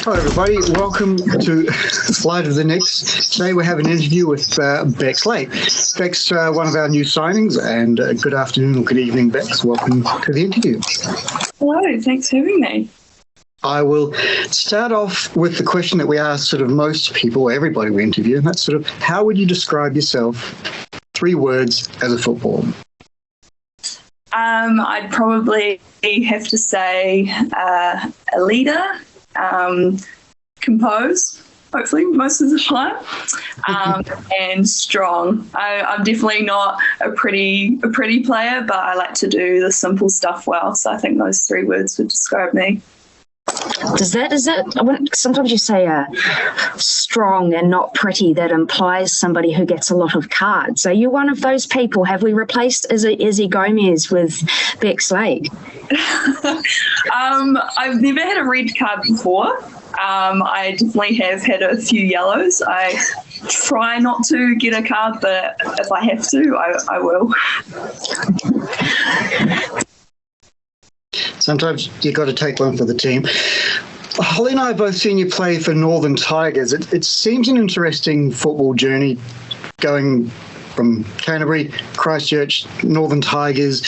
Hello, everybody. Welcome to Slide of the Next. Today we have an interview with Bex Lake. Bex, one of our new signings, and good afternoon or good evening, Bex. Welcome to the interview. Hello, thanks for having me. I will start off with the question that we ask sort of most people, everybody we interview, and that's sort of, how would you describe yourself, 3 words, as a footballer? I'd probably have to say a leader, compose, hopefully most of the time, and strong. I'm definitely not a pretty player, but I like to do the simple stuff well. So I think those 3 words would describe me. Is that sometimes you say strong and not pretty, that implies somebody who gets a lot of cards. Are you one of those people? Have we replaced Izzy Gomez with Bex Lake? I've never had a red card before. I definitely have had a few yellows. I try not to get a card, but if I have to, I will. Sometimes you've got to take one for the team. Holly and I have both seen you play for Northern Tigers. It seems an interesting football journey, going from Canterbury, Christchurch, Northern Tigers,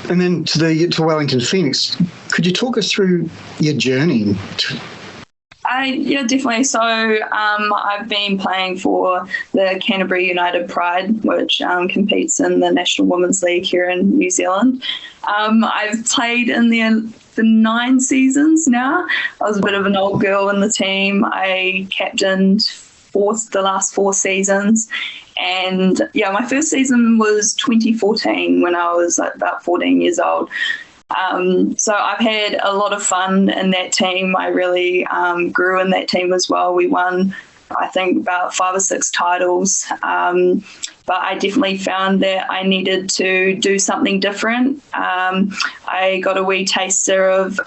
and then to Wellington Phoenix. Could you talk us through your journey? Yeah, definitely. So I've been playing for the Canterbury United Pride, which competes in the National Women's League here in New Zealand. I've played in there for 9 seasons now. I was a bit of an old girl in the team. I captained the last 4 seasons. And yeah, my first season was 2014 when I was about 14 years old. So I've had a lot of fun in that team. I really grew in that team as well. We won, I think, about 5 or 6 titles. But I definitely found that I needed to do something different. I got a wee taster of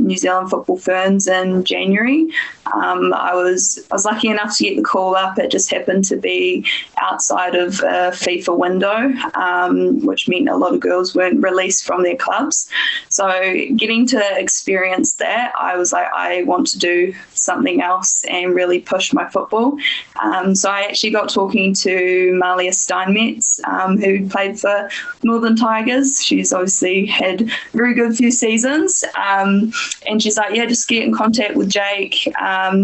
New Zealand Football Ferns in January. I was lucky enough to get the call up. It just happened to be outside of a FIFA window, which meant a lot of girls weren't released from their clubs. So getting to experience that, I was like, I want to do something else and really push my football. So I actually got talking to Malia Steinmetz, who played for Northern Tigers. She's obviously had a very good few seasons. And she's like, yeah, just get in contact with Jake,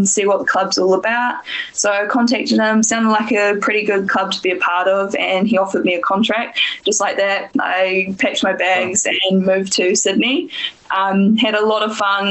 see what the club's all about. So I contacted him, sounded like a pretty good club to be a part of, and he offered me a contract. Just like that, I packed my bags and moved to Sydney. Had a lot of fun.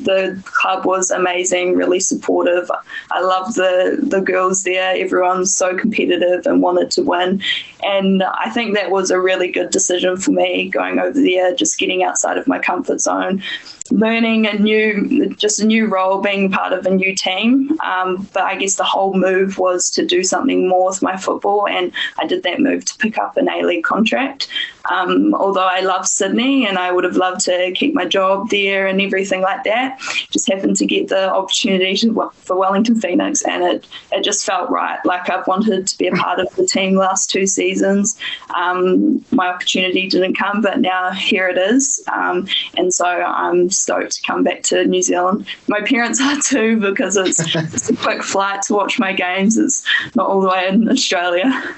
The club was amazing, really supportive. I loved the girls there. Everyone's so competitive and wanted to win. And I think that was a really good decision for me, going over there, just getting outside of my comfort zone, learning a new role, being part of a new team. But I guess the whole move was to do something more with my football, and I did that move to pick up an A-League contract. Although I love Sydney and I would have loved to keep my job there and everything like that, just happened to get the opportunity for Wellington Phoenix, and it just felt right. Like I've wanted to be a part of the team the last 2 seasons. My opportunity didn't come, but now here it is. And so I'm stoked to come back to New Zealand. My parents are too, because it's a quick flight to watch my games. It's not all the way in Australia.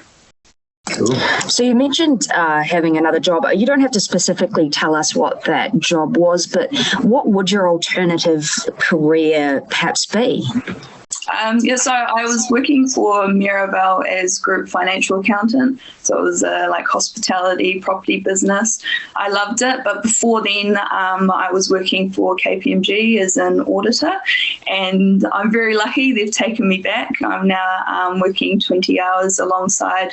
Cool. So you mentioned having another job. You don't have to specifically tell us what that job was, but what would your alternative career perhaps be? So I was working for Mirabel as group financial accountant. So it was like hospitality, property business. I loved it. But before then, I was working for KPMG as an auditor. And I'm very lucky they've taken me back. I'm now working 20 hours alongside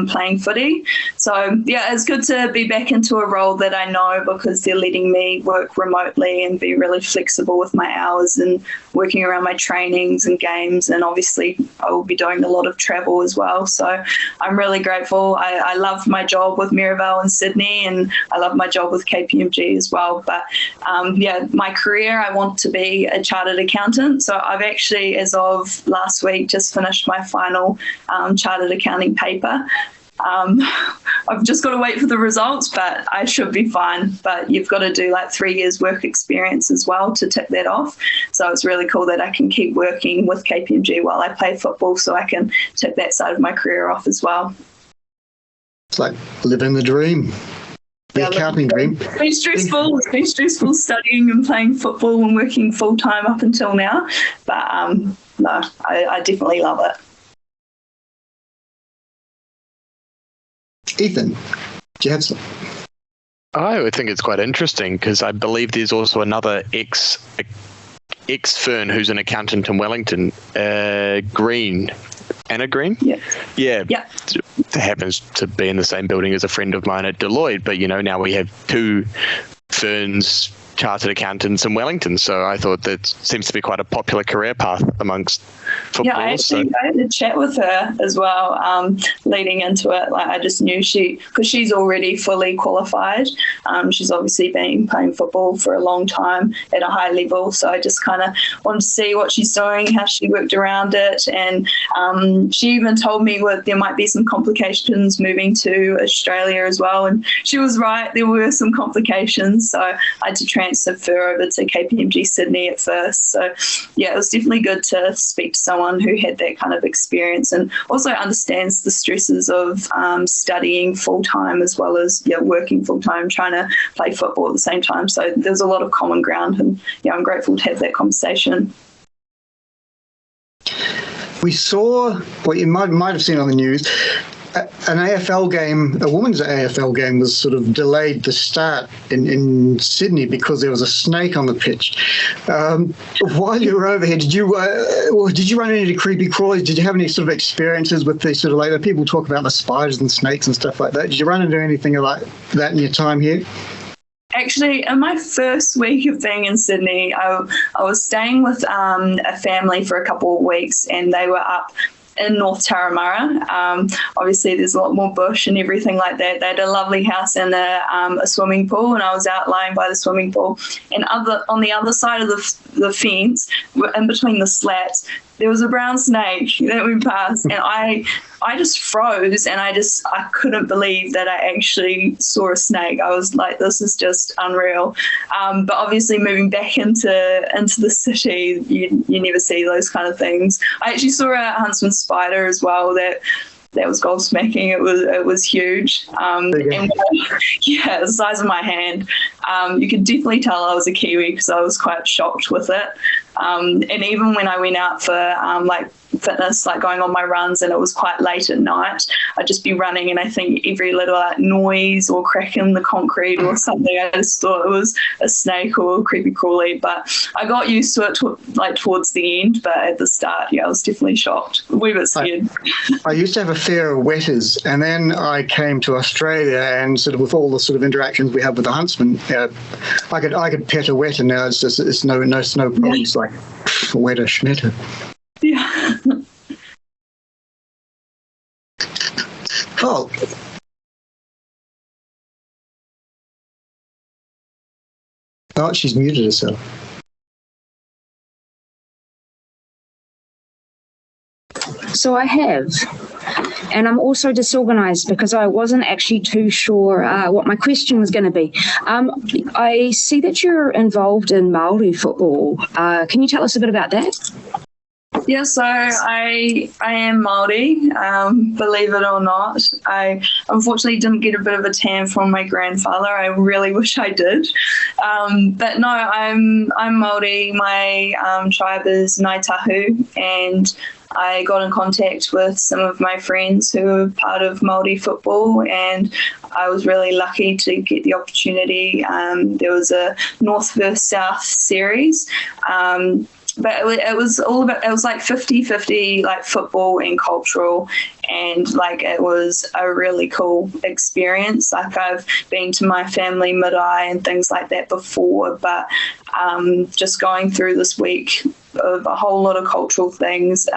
playing footy. So, yeah, it's good to be back into a role that I know, because they're letting me work remotely and be really flexible with my hours and working around my trainings and games. And obviously I will be doing a lot of travel as well. So I'm really grateful. I love my job with Mirabel in Sydney, and I love my job with KPMG as well. But my career, I want to be a chartered accountant. So I've actually, as of last week, just finished my final chartered accounting paper. I've just got to wait for the results, but I should be fine. But you've got to do like 3 years work experience as well to tick that off. So it's really cool that I can keep working with KPMG while I play football, so I can tick that side of my career off as well. It's like living the dream. The accounting dream. It's been stressful. It's been stressful studying and playing football and working full time up until now. But no, I definitely love it. Ethan, do you have some? I would think it's quite interesting because I believe there's also another ex-Fern who's an accountant in Wellington, Green. Anna Green? Yeah. Yeah. Happens to be in the same building as a friend of mine at Deloitte, but now we have 2 Ferns chartered accountants in Wellington, so I thought that seems to be quite a popular career path amongst footballers. Yeah, I had a chat with her as well leading into it. Like, I just knew because she's already fully qualified. She's obviously been playing football for a long time at a high level, so I just kind of wanted to see what she's doing, how she worked around it, and she even told me there might be some complications moving to Australia as well, and she was right, there were some complications, so I had to transfer over to KPMG Sydney at first. So yeah, it was definitely good to speak to someone who had that kind of experience and also understands the stresses of studying full-time as well as working full-time, trying to play football at the same time. So there's a lot of common ground, and I'm grateful to have that conversation. We saw what you might have seen on the news. An AFL game, a women's AFL game, was sort of delayed the start in Sydney because there was a snake on the pitch. While you were over here, did you run into creepy crawlies? Did you have any sort of experiences with these sort of like people talk about the spiders and snakes and stuff like that? Did you run into anything like that in your time here? Actually, in my first week of being in Sydney, I was staying with a family for a couple of weeks, and they were up in North Taramara. Obviously, there's a lot more bush and everything like that. They had a lovely house and a swimming pool, and I was out lying by the swimming pool. And on the other side of the fence, in between the slats, there was a brown snake that we passed, and I just froze, and I couldn't believe that I actually saw a snake. I was like, this is just unreal. But obviously, moving back into the city, you never see those kind of things. I actually saw a huntsman spider as well that was gobsmacking. It was huge. And yeah, the size of my hand. You could definitely tell I was a Kiwi because I was quite shocked with it. And even when I went out for like fitness, like going on my runs, and it was quite late at night, I'd just be running, and I think every little like noise or crack in the concrete or something, I just thought it was a snake or a creepy crawly. But I got used to it towards the end, but at the start, yeah, I was definitely shocked, a wee bit scared. I used to have a fear of wetters, and then I came to Australia, and sort of with all the sort of interactions we have with the huntsman, I could pet a wetter now. It's no problems like wetter schmetter. Yeah. Oh. Oh, she's muted herself. So I have. And I'm also disorganised because I wasn't actually too sure what my question was going to be. I see that you're involved in Māori football. Can you tell us a bit about that? Yeah, so I am Māori, believe it or not. I unfortunately didn't get a bit of a tan from my grandfather. I really wish I did. But no, I'm Māori. My tribe is Ngāi Tahu, and I got in contact with some of my friends who are part of Māori football, and I was really lucky to get the opportunity. There was a North versus South series. But it was all about, it was like 50-50, like football and cultural, and like it was a really cool experience. Like I've been to my family marae and things like that before, but just going through this week of a whole lot of cultural things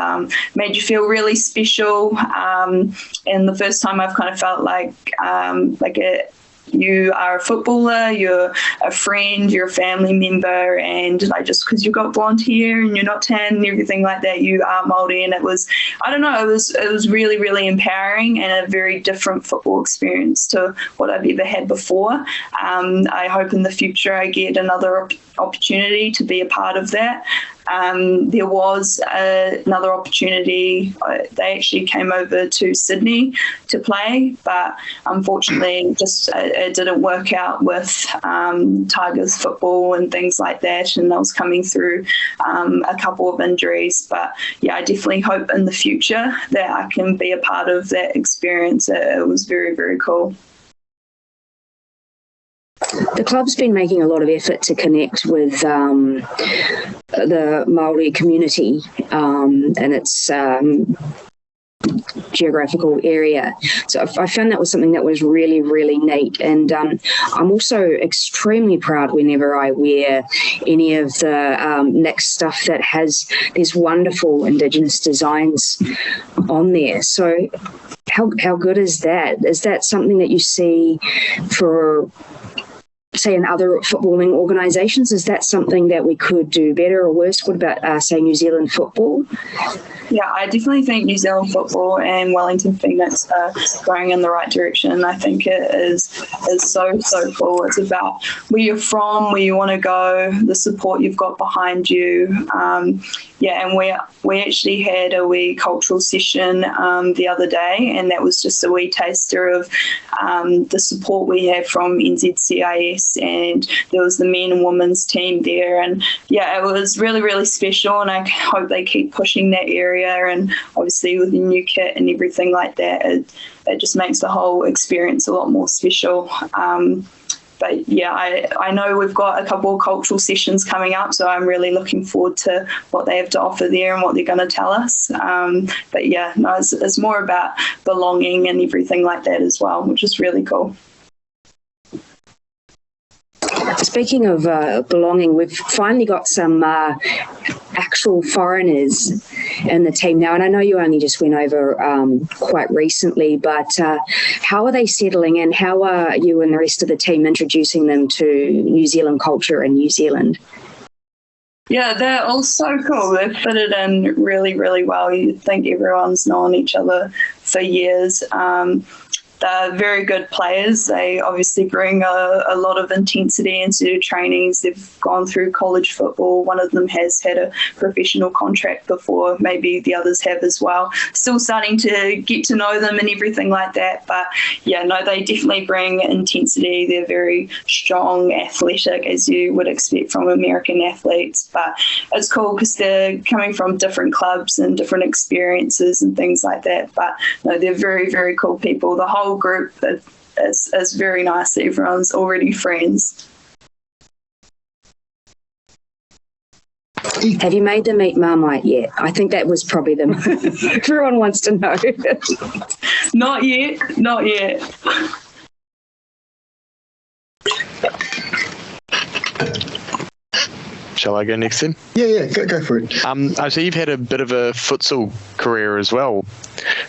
made you feel really special. And the first time I've kind of felt like you are a footballer, you're a friend, you're a family member, and like just because you've got blonde hair and you're not tan and everything like that, you are Māori. And it was, I don't know, it was really, really empowering and a very different football experience to what I've ever had before. I hope in the future I get another opportunity to be a part of that. There was another opportunity. They actually came over to Sydney to play, but unfortunately just it didn't work out with Tigers football and things like that, and I was coming through a couple of injuries. But yeah, I definitely hope in the future that I can be a part of that experience. It was very, very cool. The club's been making a lot of effort to connect with the Māori community and its geographical area. So I found that was something that was really, really neat. And I'm also extremely proud whenever I wear any of the next stuff that has these wonderful Indigenous designs on there. So how good is that? Is that something that you see for, say, in other footballing organisations? Is that something that we could do better or worse? What about, say, New Zealand football? Yeah, I definitely think New Zealand football and Wellington Phoenix are going in the right direction. I think it is so cool. It's about where you're from, where you want to go, the support you've got behind you. And we actually had a wee cultural session the other day, and that was just a wee taster of the support we have from NZCIS, and there was the men and women's team there, and yeah, it was really, really special, and I hope they keep pushing that area. And obviously with the new kit and everything like that, it just makes the whole experience a lot more special. But yeah, I know we've got a couple of cultural sessions coming up, so I'm really looking forward to what they have to offer there and what they're going to tell us. But yeah, no, it's more about belonging and everything like that as well, which is really cool. Speaking of belonging, we've finally got some actual foreigners in the team now, and I know you only just went over quite recently, but how are they settling in? How are you and the rest of the team introducing them to New Zealand culture in New Zealand? Yeah, they're all so cool. They've fitted in really, really well. You'd think everyone's known each other for years. They're very good players. They obviously bring a lot of intensity into their trainings. They've gone through college football. One of them has had a professional contract before. Maybe the others have as well. Still starting to get to know them and everything like that. But yeah, no, they definitely bring intensity. They're very strong, athletic, as you would expect from American athletes. But it's cool because they're coming from different clubs and different experiences and things like that. But no, they're very, very cool people. The whole group is very nice. Everyone's already friends. Have you made them eat Marmite yet? I think that was probably the everyone wants to know. Not yet. Shall I go next then? Yeah, go for it. So you've had a bit of a futsal career as well.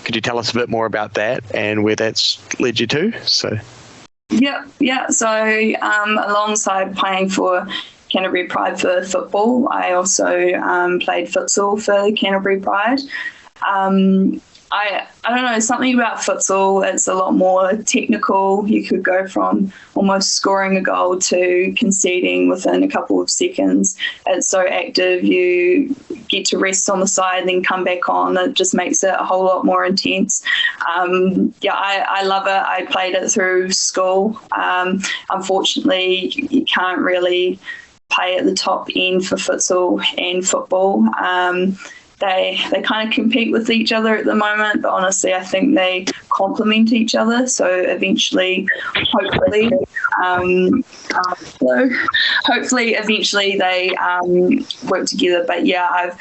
Could you tell us a bit more about that and where that's led you to? Yeah. So alongside playing for Canterbury Pride for football, I also played futsal for Canterbury Pride. I don't know, something about futsal, it's a lot more technical. You could go from almost scoring a goal to conceding within a couple of seconds. It's so active. You get to rest on the side and then come back on. It just makes it a whole lot more intense. I love it. I played it through school. Unfortunately, you can't really play at the top end for futsal and football. They kind of compete with each other at the moment, but honestly, I think they complement each other. So eventually, hopefully, they work together. But yeah,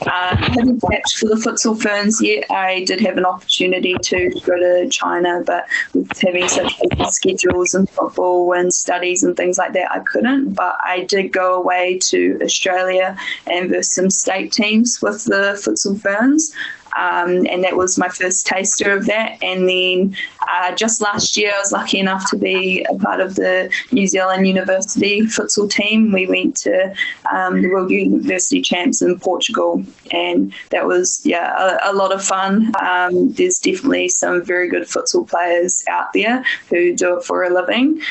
I haven't catched for the futsal ferns yet. I did have an opportunity to go to China, but with having such busy schedules and football and studies and things like that, I couldn't. But I did go away to Australia and versus some state teams with the futsal ferns. and that was my first taster of that. And then just last year, I was lucky enough to be a part of the New Zealand University futsal team. We went to the World University Champs in Portugal, and that was a lot of fun. There's definitely some very good futsal players out there who do it for a living.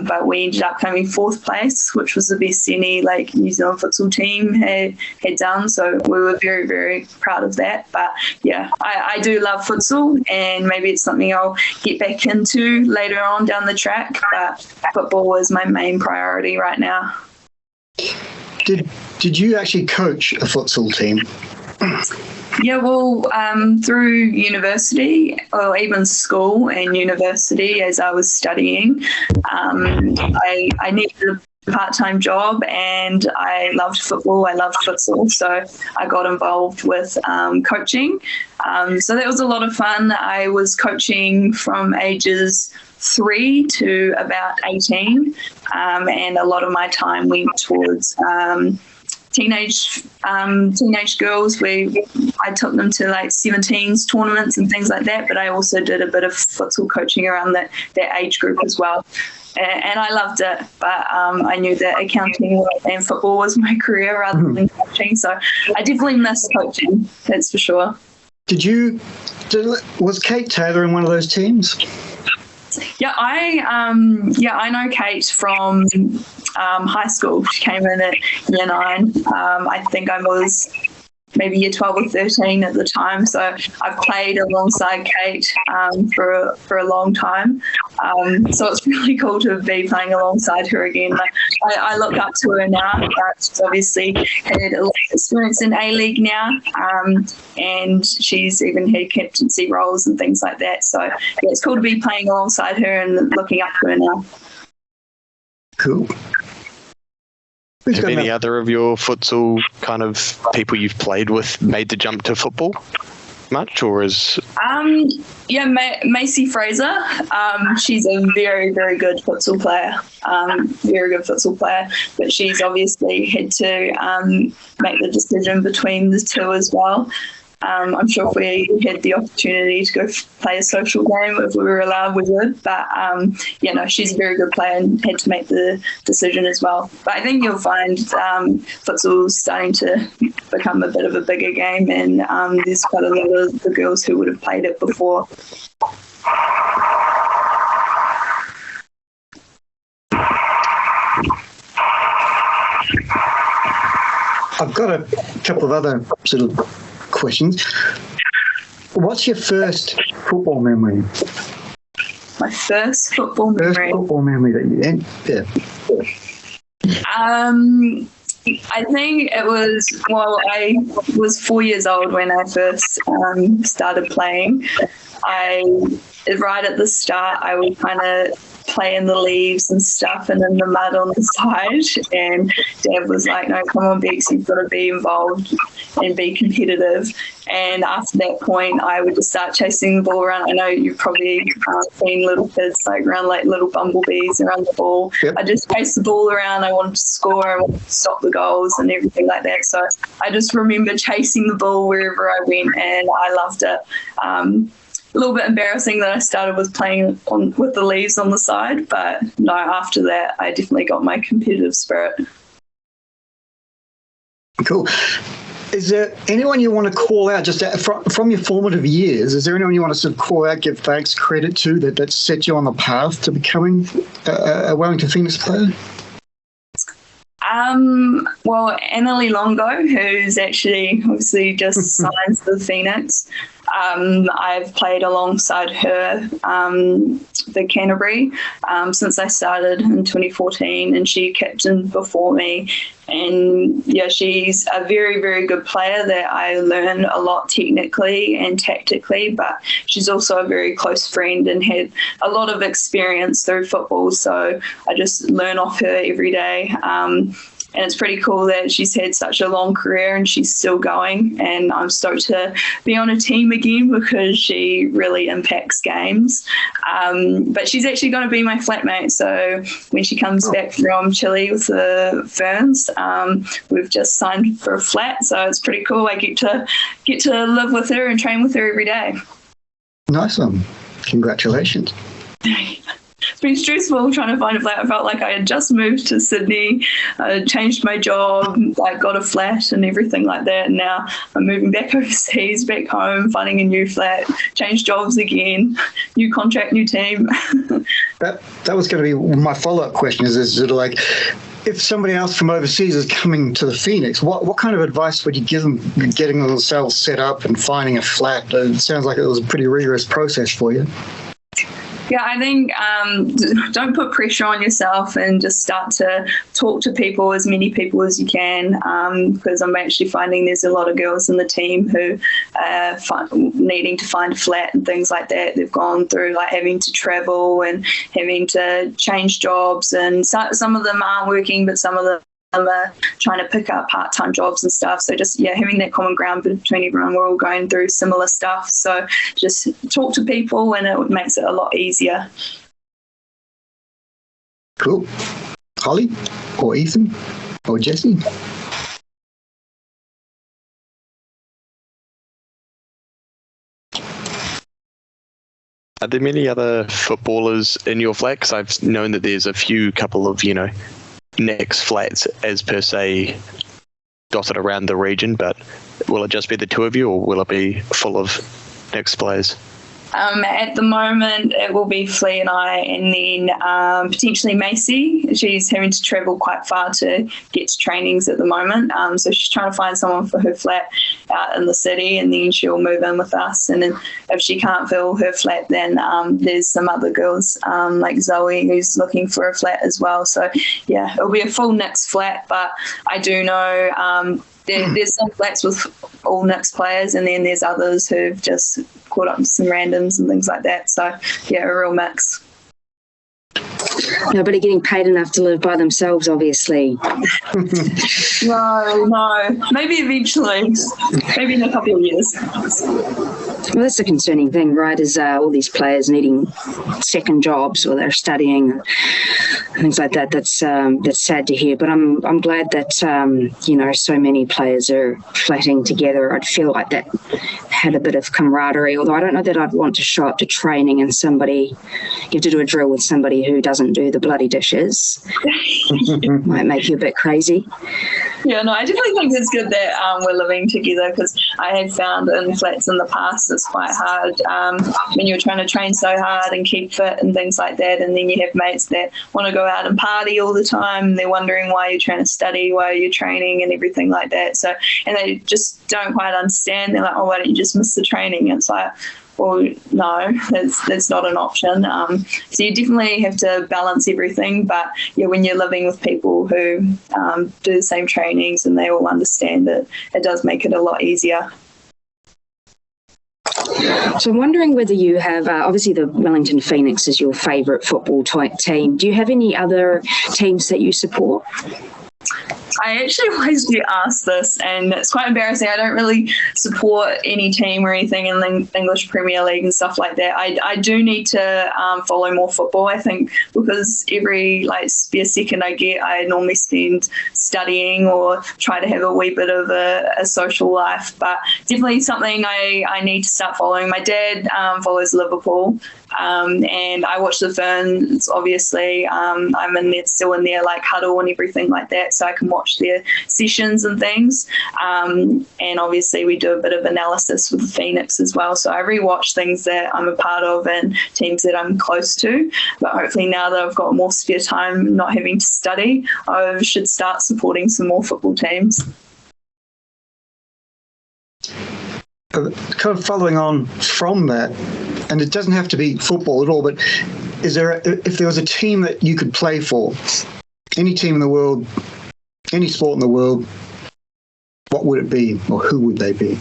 But we ended up coming fourth place, which was the best any New Zealand futsal team had done. So we were very, very proud of that. But I do love futsal, and maybe it's something I'll get back into later on down the track. But football is my main priority right now. Did you actually coach a futsal team? Yeah, well, through university, or even school and university as I was studying, I needed a part-time job, and I loved football. I loved futsal, so I got involved with coaching. So that was a lot of fun. I was coaching from ages 3 to about 18, and a lot of my time went towards teenage girls. I took them to 17s tournaments and things like that, but I also did a bit of futsal coaching around that age group as well. And I loved it, but I knew that accounting and football was my career rather than coaching, so I definitely miss coaching, that's for sure. Was Kate Taylor in one of those teams? Yeah, I know Kate from high school. She came in at year 9. I think I was maybe year 12 or 13 at the time. So I've played alongside Kate for a long time. So it's really cool to be playing alongside her again. I look up to her now. She's obviously had a lot of experience in A-League now, and she's even had captaincy roles and things like that. So it's cool to be playing alongside her and looking up to her now. Cool. Have any other of your futsal kind of people you've played with made the jump to football much, or is... Macy Fraser. She's a very, very good futsal player. But she's obviously had to make the decision between the two as well. I'm sure if we had the opportunity to go play a social game, if we were allowed, we would. But, she's a very good player and had to make the decision as well. But I think you'll find futsal's starting to become a bit of a bigger game, and there's quite a lot of the girls who would have played it before. I've got a couple of other sort of questions. What's your first football memory? My first football memory? First football memory that you had? Yeah. I think it was, I was 4 years old when I first started playing. Right at the start, I would kind of play in the leaves and stuff and in the mud on the side, and Dad was like, no, come on Bex, you've got to be involved and be competitive. And after that point, I would just start chasing the ball around. I know you've probably seen little kids run like little bumblebees around the ball. Yep. I just chased the ball around. I wanted to score, I wanted to stop the goals and everything like that. So I just remember chasing the ball wherever I went, and I loved it. A little bit embarrassing that I started with playing with the leaves on the side, but no, after that, I definitely got my competitive spirit. Cool. Is there anyone you want to call out, just from your formative years, is there anyone you want to sort of call out, give thanks, credit to, that set you on the path to becoming a Wellington Phoenix player? Annalie Longo, who's actually obviously just signed the Phoenix. I've played alongside her for Canterbury since I started in 2014, and she captained before me. And yeah, she's a very, very good player that I learn a lot technically and tactically, but she's also a very close friend and had a lot of experience through football. So I just learn off her every day. and it's pretty cool that she's had such a long career and she's still going. And I'm stoked to be on a team again because she really impacts games. But she's actually going to be my flatmate. So when she comes back from Chile with the Ferns, we've just signed for a flat. So it's pretty cool. I get to live with her and train with her every day. Nice one. Congratulations. It's been stressful trying to find a flat. I felt like I had just moved to Sydney, changed my job, like got a flat and everything like that. And now I'm moving back overseas, back home, finding a new flat, change jobs again, new contract, new team. That was going to be my follow-up question is sort of like, if somebody else from overseas is coming to the Phoenix, what kind of advice would you give them getting themselves set up and finding a flat? It sounds like it was a pretty rigorous process for you. Yeah, I think don't put pressure on yourself and just start to talk to people, as many people as you can, because I'm actually finding there's a lot of girls in the team who are needing to find a flat and things like that. They've gone through like having to travel and having to change jobs, and some of them aren't working, but some of them are trying to pick up part-time jobs and stuff. So just having that common ground between everyone. We're all going through similar stuff, so just talk to people and it makes it a lot easier. Cool. Holly or Ethan or Jessie? Are there many other footballers in your flat? Because I've known that there's a couple of next flats as per se dotted around the region, but will it just be the two of you or will it be full of next players? At the moment, it will be Flea and I, and then potentially Macy. She's having to travel quite far to get to trainings at the moment. So she's trying to find someone for her flat out in the city, and then she'll move in with us. And then if she can't fill her flat, then there's some other girls like Zoe who's looking for a flat as well. So, yeah, it'll be a full Knicks flat, but I do know there's some flats with all Knicks players, and then there's others who've just caught up with some randoms and things like that. So, yeah, a real mix. Nobody getting paid enough to live by themselves, obviously. No. Maybe eventually. Maybe in a couple of years. Well, that's the concerning thing, right, is all these players needing second jobs or they're studying and things like that. That's sad to hear. But I'm glad that, so many players are flatting together. I'd feel like that had a bit of camaraderie, although I don't know that I'd want to show up to training and you have to do a drill with somebody who doesn't do the bloody dishes. Might make you a bit crazy. Yeah, no, I definitely think it's good that we're living together, because I had found in flats in the past it's quite hard when you're trying to train so hard and keep fit and things like that, and then you have mates that want to go out and party all the time, and they're wondering why you're trying to study, why you're training and everything like that. So, and they just don't quite understand. They're like, oh, why don't you just miss the training? And it's like, well, no, that's not an option. So you definitely have to balance everything. But yeah, when you're living with people who do the same trainings and they all understand it, it does make it a lot easier. So I'm wondering whether you have, obviously the Wellington Phoenix is your favourite football team. Do you have any other teams that you support? I actually always get asked this, and it's quite embarrassing. I don't really support any team or anything in the English Premier League and stuff like that. I do need to follow more football, I think, because every spare second I get, I normally spend studying or try to have a wee bit of a social life. But definitely something I need to start following. My dad follows Liverpool. And I watch the Ferns, obviously. I'm still in their huddle and everything like that, so I can watch their sessions and things. And obviously we do a bit of analysis with the Phoenix as well, so I rewatch things that I'm a part of and teams that I'm close to. But hopefully now that I've got more spare time, not having to study, I should start supporting some more football teams. Kind of following on from that, and it doesn't have to be football at all, but if there was a team that you could play for, any team in the world, any sport in the world, what would it be, or who would they be?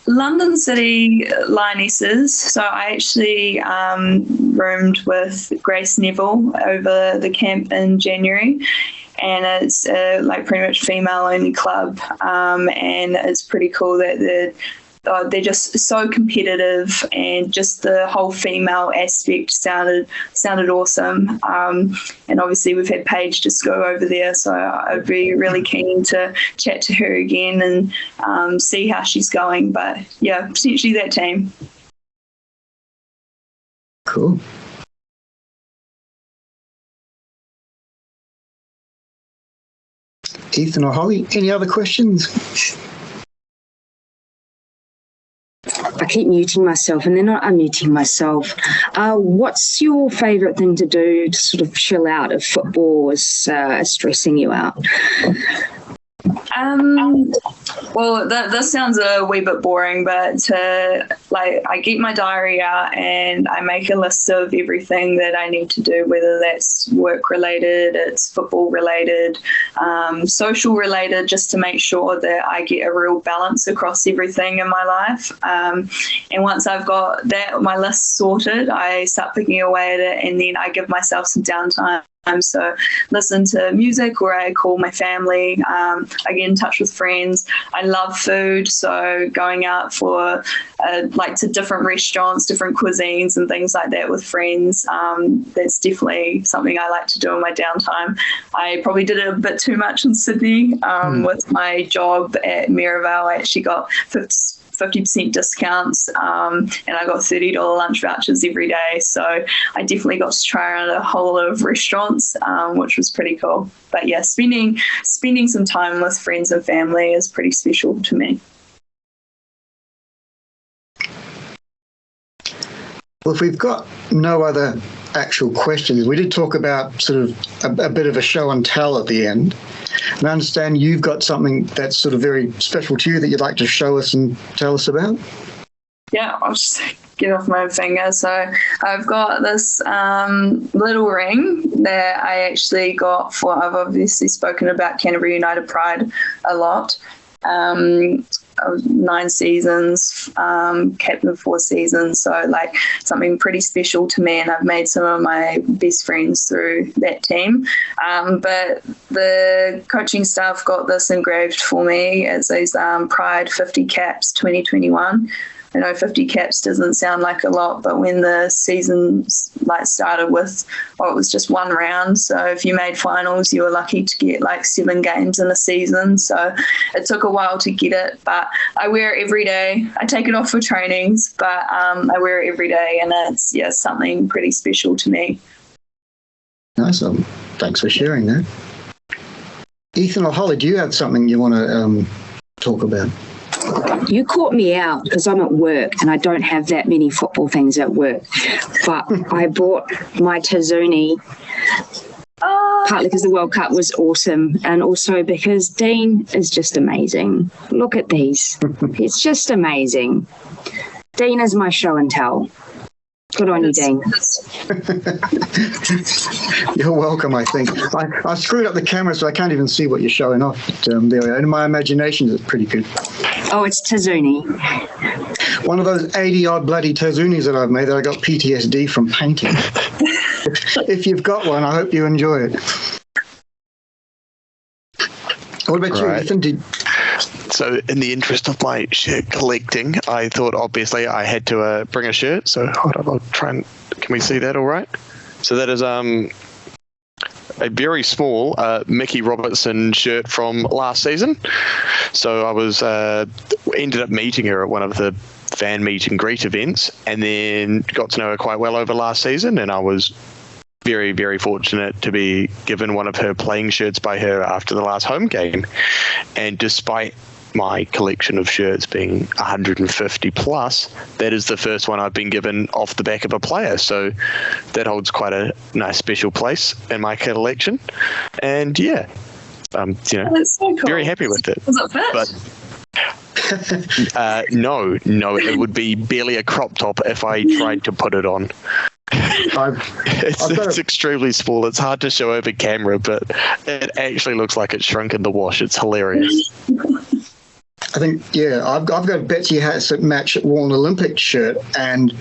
London City Lionesses. So I actually roomed with Grace Neville over the camp in January. And it's like pretty much female-only club, and it's pretty cool that they're just so competitive, and just the whole female aspect sounded awesome. And obviously we've had Paige just go over there, so I'd be really keen to chat to her again and see how she's going. But yeah, potentially that team. Cool. Ethan or Holly, any other questions? I keep muting myself and then not unmuting myself. What's your favourite thing to do to sort of chill out if football is stressing you out? Well, this sounds a wee bit boring, but I get my diary out and I make a list of everything that I need to do, whether that's work related, it's football related, social related, just to make sure that I get a real balance across everything in my life. And once I've got my list sorted, I start picking away at it, and then I give myself some downtime. So listen to music, or I call my family. I get in touch with friends. I love food, so going out for to different restaurants, different cuisines and things like that with friends. That's definitely something I like to do in my downtime. I probably did it a bit too much in Sydney with my job at Maryvale. I actually got 50% discounts, and I got $30 lunch vouchers every day. So I definitely got to try around a whole lot of restaurants, which was pretty cool. But yeah, spending some time with friends and family is pretty special to me. Well, if we've got no other actual questions, we did talk about sort of a bit of a show and tell at the end. And I understand you've got something that's sort of very special to you that you'd like to show us and tell us about. Yeah, I'll just get off my finger. So I've got this little ring that I actually got I've obviously spoken about Canterbury United Pride a lot. I was 9 seasons, captain of 4 seasons, so like something pretty special to me, and I've made some of my best friends through that team. But the coaching staff got this engraved for me as these Pride 50 Caps 2021. I know 50 caps doesn't sound like a lot, but when the season started with, it was just one round. So if you made finals, you were lucky to get 7 games in a season. So it took a while to get it, but I wear it every day. I take it off for trainings, but I wear it every day, and it's something pretty special to me. Nice. Thanks for sharing that. Ethan or Holly, do you have something you want to talk about? You caught me out because I'm at work and I don't have that many football things at work. But I bought my Tazuni partly because the World Cup was awesome, and also because Dean is just amazing. Look at these. It's just amazing. Dean is my show and tell. Good on you, Dean. You're welcome, I think. I screwed up the camera so I can't even see what you're showing off. But, there we are. In my imagination, it's pretty good. Oh, it's Tazuni. One of those 80-odd bloody Tazunis that I've made that I got PTSD from painting. If you've got one, I hope you enjoy it. What about you, Ethan? So in the interest of my shirt collecting, I thought obviously I had to bring a shirt. So hold on, I'll try and, can we see that all right? So that is a very small Mickey Robertson shirt from last season. So I was ended up meeting her at one of the fan meet and greet events, and then got to know her quite well over last season, and I was very, very fortunate to be given one of her playing shirts by her after the last home game. And despite my collection of shirts being 150 plus, that is the first one I've been given off the back of a player. So that holds quite a nice special place in my collection. And yeah, that's so cool. Very happy with it. Was it fit? But no, it would be barely a crop top if I tried to put it on. It's extremely small. It's hard to show over camera, but it actually looks like it's shrunk in the wash. It's hilarious. I think, I've got a Betsy Hassett match at Worn Olympic shirt, and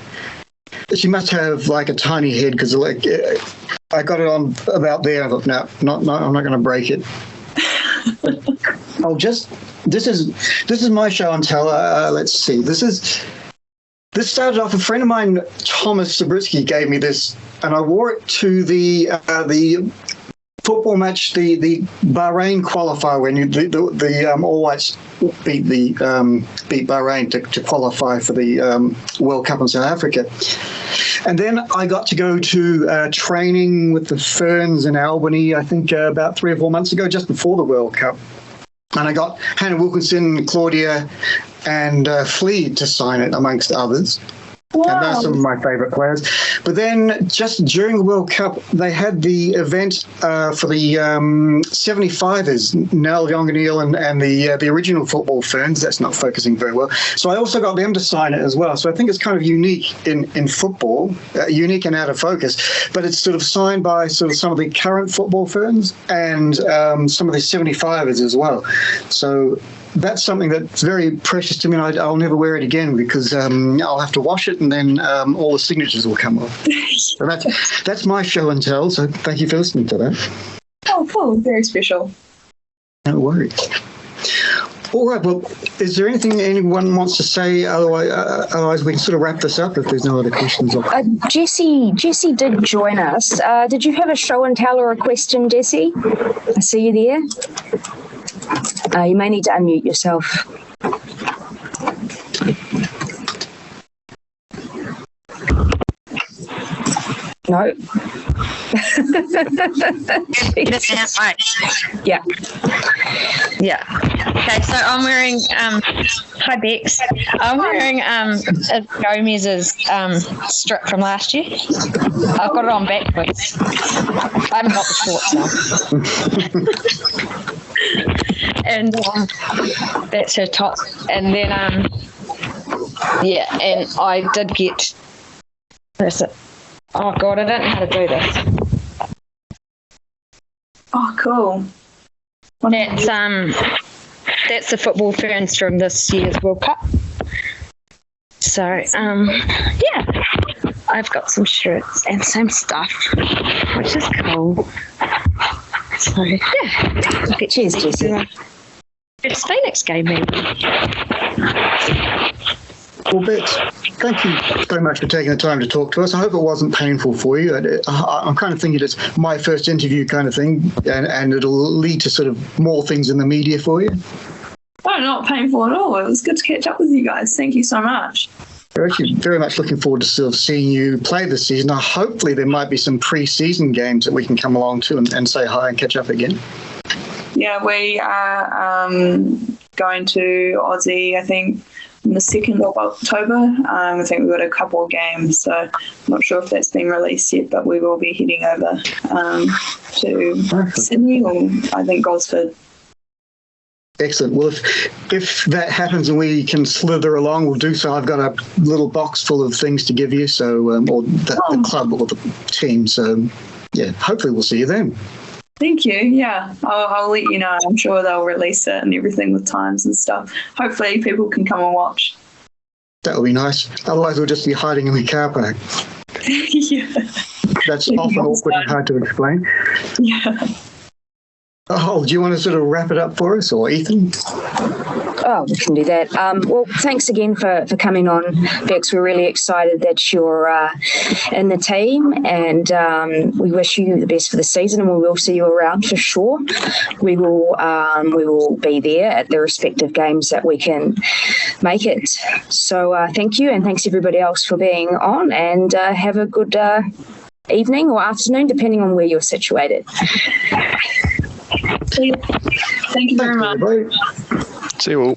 she must have like a tiny head because like I got it on about there. I thought, no, I'm not going to break it. This is my show and tell. Let's see. This started off. A friend of mine, Thomas Zabritsky, gave me this, and I wore it to the football match, the Bahrain qualifier when the All Whites beat Bahrain to qualify for the World Cup in South Africa. And then I got to go to training with the Ferns in Albany, I think about 3 or 4 months ago, just before the World Cup. And I got Hannah Wilkinson, Claudia, and Flea to sign it, amongst others. Wow. And they're some of my favourite players. But then just during the World Cup, they had the event for the 75ers, Nell Yonganil and the original football Ferns. That's not focusing very well. So I also got them to sign it as well. So I think it's kind of unique in football, unique and out of focus. But it's sort of signed by sort of some of the current football Ferns and some of the 75ers as well. So that's something that's very precious to me, and I'll never wear it again because I'll have to wash it, and then all the signatures will come off. So that's my show and tell. So thank you for listening to that. Oh, cool! Very special. No worries. All right. Well, is there anything anyone wants to say? Otherwise, we can sort of wrap this up if there's no other questions. Jessie did join us. Did you have a show and tell or a question, Jessie? I see you there. You may need to unmute yourself. No. Yeah. Yeah. Okay, so I'm wearing hi Bex. I'm wearing Gomez's strip from last year. I've got it on backwards. I haven't got the shorts now. And that's her top. And then and I did get this. Oh god, I don't know how to do this. Oh, cool. That's the football Ferns from this year's World Cup. So I've got some shirts and some stuff, which is cool. So Cheers, Jessie. It's Phoenix game, maybe. Well, Bex, thank you so much for taking the time to talk to us. I hope it wasn't painful for you. I'm kind of thinking it's my first interview kind of thing, and it'll lead to sort of more things in the media for you. Oh, not painful at all. It was good to catch up with you guys. Thank you so much. We're actually very much looking forward to sort of seeing you play this season. Now, hopefully there might be some pre-season games that we can come along to and say hi and catch up again. Yeah, we are going to Aussie, I think, on the 2nd of October. I think we've got a couple of games, so I'm not sure if that's been released yet, but we will be heading over to Sydney or I think Gosford. Excellent. Well, if that happens and we can slither along, we'll do so. I've got a little box full of things to give you, so or the club or the team. So, hopefully we'll see you then. Thank you. Yeah, I'll let you know. I'm sure they'll release it and everything with times and stuff. Hopefully people can come and watch. That would be nice. Otherwise, we'll just be hiding in the car park. Yeah. That's often awkward and hard to explain. Yeah. Oh, do you want to sort of wrap it up for us, or Ethan? Oh, we can do that. Well, thanks again for coming on, Bex. We're really excited that you're in the team, and we wish you the best for the season, and we will see you around for sure. We will be there at the respective games that we can make it. So thank you, and thanks everybody else for being on, and have a good evening or afternoon, depending on where you're situated. Thank you very much. See you all.